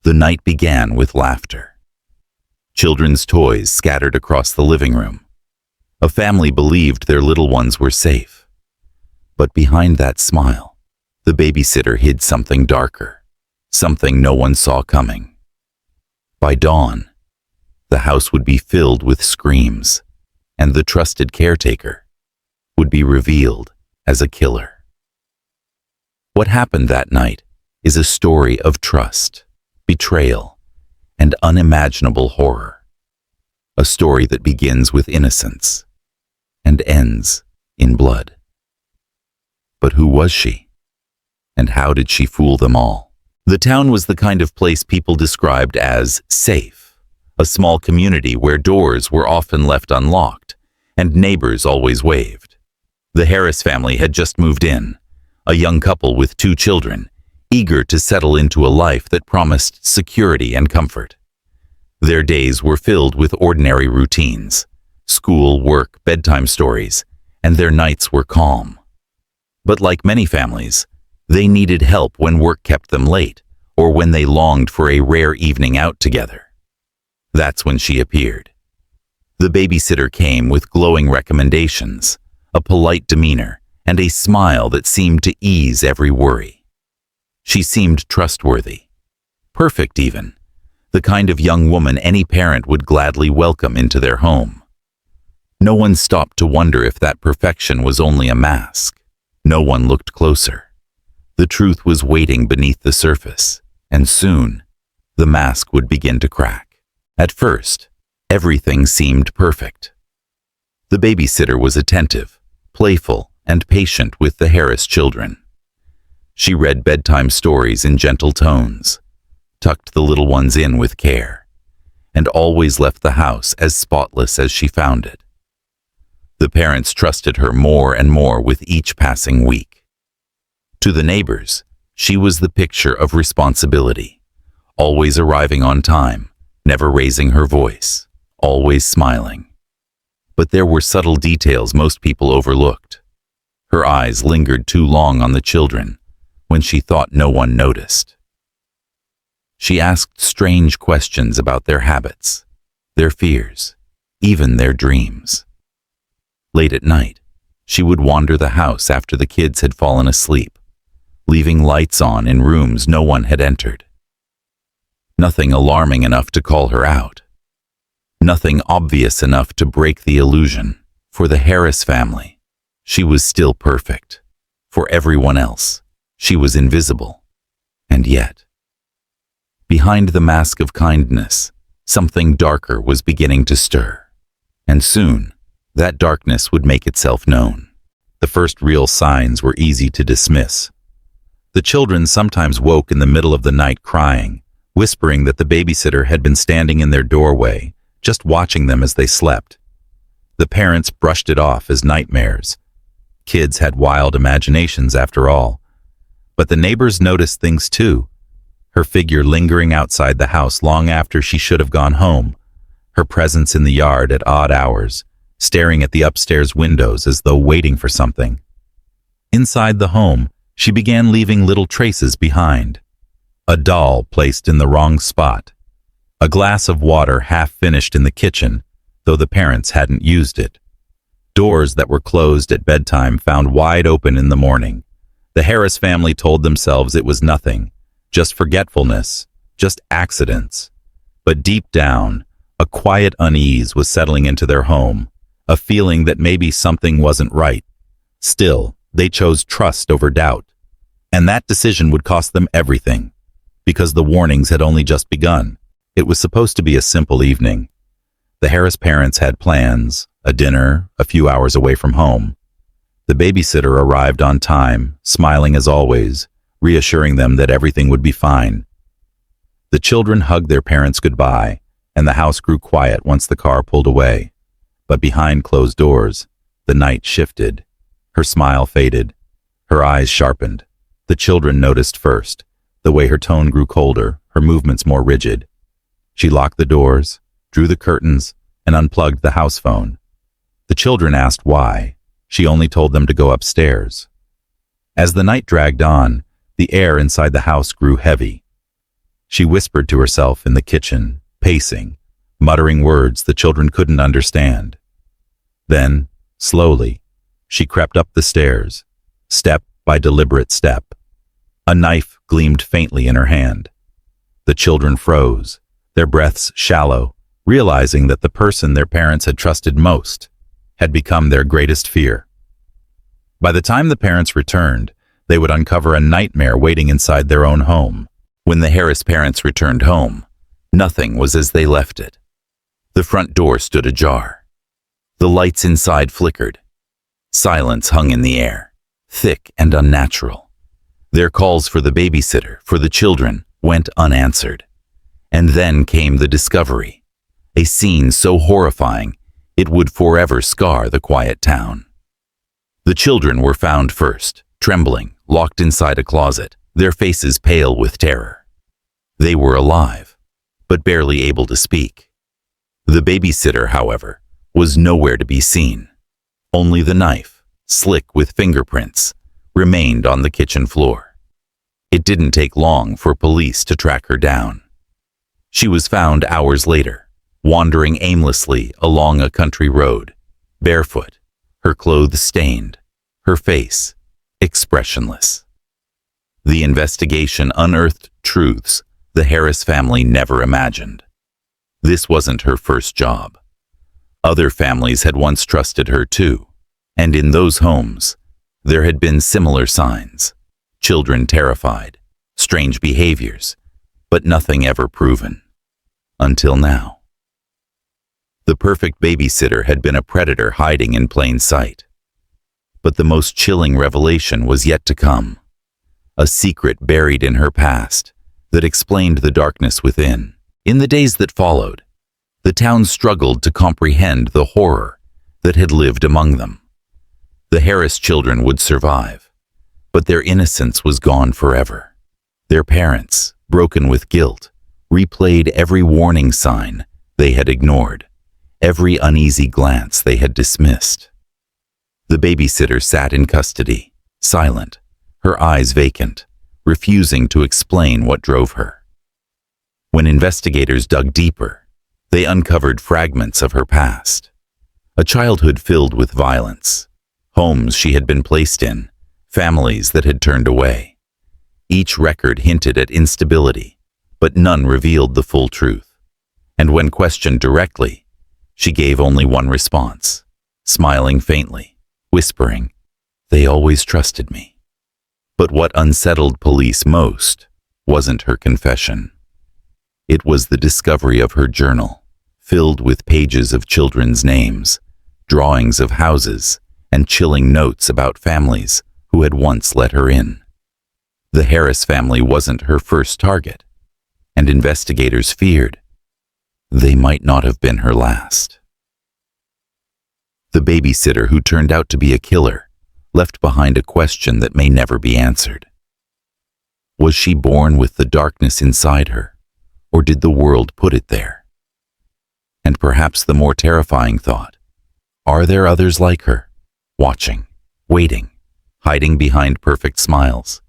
The night began with laughter. Children's toys scattered across the living room. A family believed their little ones were safe. But behind that smile, the babysitter hid something darker, something no one saw coming. By dawn, the house would be filled with screams, and the trusted caretaker would be revealed as a killer. What happened that night is a story of trust, betrayal, and unimaginable horror. A story that begins with innocence and ends in blood. But who was she? And how did she fool them all? The town was the kind of place people described as safe, a small community where doors were often left unlocked and neighbors always waved. The Harris family had just moved in, a young couple with 2 children, eager to settle into a life that promised security and comfort. Their days were filled with ordinary routines, school, work, bedtime stories, and their nights were calm. But like many families, they needed help when work kept them late or when they longed for a rare evening out together. That's when she appeared. The babysitter came with glowing recommendations, a polite demeanor, and a smile that seemed to ease every worry. She seemed trustworthy, perfect even, the kind of young woman any parent would gladly welcome into their home. No one stopped to wonder if that perfection was only a mask. No one looked closer. The truth was waiting beneath the surface, and soon, the mask would begin to crack. At first, everything seemed perfect. The babysitter was attentive, playful, and patient with the Harris children. She read bedtime stories in gentle tones, tucked the little ones in with care, and always left the house as spotless as she found it. The parents trusted her more and more with each passing week. To the neighbors, she was the picture of responsibility, always arriving on time, never raising her voice, always smiling. But there were subtle details most people overlooked. Her eyes lingered too long on the children when she thought no one noticed. She asked strange questions about their habits, their fears, even their dreams. Late at night, she would wander the house after the kids had fallen asleep, leaving lights on in rooms no one had entered. Nothing alarming enough to call her out. Nothing obvious enough to break the illusion. For the Harris family, she was still perfect. For everyone else, she was invisible. And yet, behind the mask of kindness, something darker was beginning to stir. And soon, that darkness would make itself known. The first real signs were easy to dismiss. The children sometimes woke in the middle of the night crying, whispering that the babysitter had been standing in their doorway, just watching them as they slept. The parents brushed it off as nightmares. Kids had wild imaginations after all. But the neighbors noticed things too. Her figure lingering outside the house long after she should have gone home. Her presence in the yard at odd hours, staring at the upstairs windows as though waiting for something. Inside the home, she began leaving little traces behind. A doll placed in the wrong spot. A glass of water half finished in the kitchen, though the parents hadn't used it. Doors that were closed at bedtime found wide open in the morning. The Harris family told themselves it was nothing, just forgetfulness, just accidents. But deep down, a quiet unease was settling into their home, a feeling that maybe something wasn't right. Still, they chose trust over doubt. And that decision would cost them everything, because the warnings had only just begun. It was supposed to be a simple evening. The Harris parents had plans, a dinner, a few hours away from home. The babysitter arrived on time, smiling as always, reassuring them that everything would be fine. The children hugged their parents goodbye, and the house grew quiet once the car pulled away. But behind closed doors, the night shifted. Her smile faded. Her eyes sharpened. The children noticed first, the way her tone grew colder, her movements more rigid. She locked the doors, drew the curtains, and unplugged the house phone. The children asked why. She only told them to go upstairs. As the night dragged on, the air inside the house grew heavy. She whispered to herself in the kitchen, pacing, muttering words the children couldn't understand. Then, slowly, she crept up the stairs, step by deliberate step. A knife gleamed faintly in her hand. The children froze, their breaths shallow, realizing that the person their parents had trusted most had become their greatest fear. By the time the parents returned, they would uncover a nightmare waiting inside their own home. When the Harris parents returned home, nothing was as they left it. The front door stood ajar. The lights inside flickered. Silence hung in the air, thick and unnatural. Their calls for the babysitter, for the children, went unanswered. And then came the discovery, a scene so horrifying it would forever scar the quiet town. The children were found first, trembling, locked inside a closet, their faces pale with terror. They were alive, but barely able to speak. The babysitter, however, was nowhere to be seen. Only the knife, slick with fingerprints, remained on the kitchen floor. It didn't take long for police to track her down. She was found hours later, wandering aimlessly along a country road, barefoot, her clothes stained, her face expressionless. The investigation unearthed truths the Harris family never imagined. This wasn't her first job. Other families had once trusted her too, and in those homes, there had been similar signs. Children terrified, strange behaviors, but nothing ever proven. Until now. The perfect babysitter had been a predator hiding in plain sight. But the most chilling revelation was yet to come. A secret buried in her past that explained the darkness within. In the days that followed, the town struggled to comprehend the horror that had lived among them. The Harris children would survive, but their innocence was gone forever. Their parents, broken with guilt, replayed every warning sign they had ignored, every uneasy glance they had dismissed. The babysitter sat in custody, silent, her eyes vacant, refusing to explain what drove her. When investigators dug deeper, they uncovered fragments of her past. A childhood filled with violence, homes she had been placed in, families that had turned away. Each record hinted at instability, but none revealed the full truth. And when questioned directly, she gave only one response, smiling faintly, whispering, "They always trusted me." But what unsettled police most wasn't her confession. It was the discovery of her journal, filled with pages of children's names, drawings of houses, and chilling notes about families who had once let her in. The Harris family wasn't her first target, and investigators feared they might not have been her last. The babysitter who turned out to be a killer left behind a question that may never be answered. Was she born with the darkness inside her, or did the world put it there? And perhaps the more terrifying thought, are there others like her, watching, waiting, hiding behind perfect smiles?